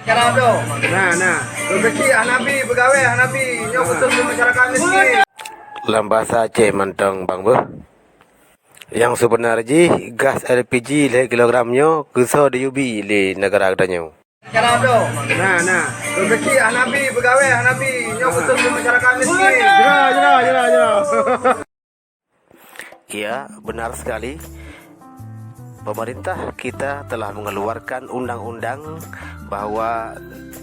Nah, rezeki Hanabi pegawai Hanabi yang betul di masyarakat miskin. Lambasa Aceh mentang bang bu. Yang sebenarnya gas LPG le kilogramnya kisah di Yubi di negara adanya. Nah, rezeki Hanabi pegawai Hanabi yang betul di masyarakat miskin. Jera. Iya, benar sekali. Pemerintah kita telah mengeluarkan undang-undang bahwa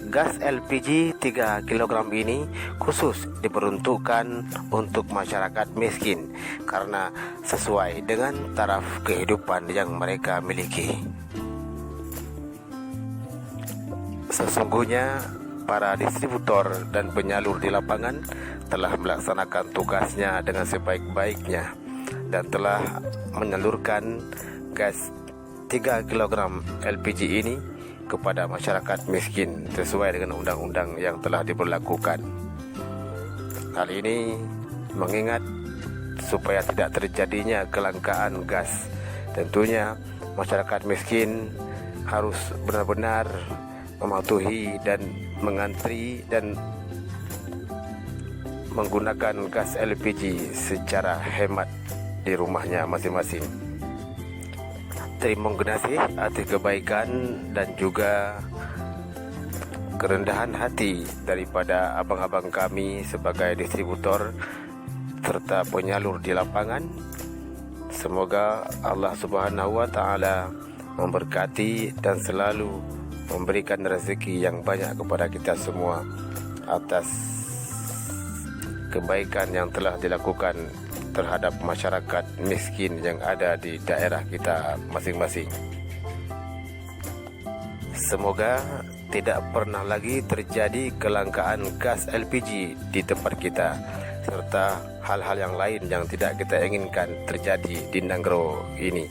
gas LPG 3 kg ini khusus diperuntukkan untuk masyarakat miskin karena sesuai dengan taraf kehidupan yang mereka miliki. Sesungguhnya para distributor dan penyalur di lapangan telah melaksanakan tugasnya dengan sebaik-baiknya dan telah menyalurkan gas 3 kg LPG ini kepada masyarakat miskin sesuai dengan undang-undang yang telah diberlakukan. Hal ini mengingat supaya tidak terjadinya kelangkaan gas. Tentunya masyarakat miskin harus benar-benar mematuhi dan mengantri dan menggunakan gas LPG secara hemat di rumahnya masing-masing. Terima kasih atas kebaikan dan juga kerendahan hati daripada abang-abang kami sebagai distributor serta penyalur di lapangan. Semoga Allah Subhanahu wa taala memberkati dan selalu memberikan rezeki yang banyak kepada kita semua atas kebaikan yang telah dilakukan terhadap masyarakat miskin yang ada di daerah kita masing-masing. Semoga tidak pernah lagi terjadi kelangkaan gas LPG di tempat kita serta hal-hal yang lain yang tidak kita inginkan terjadi di negara ini.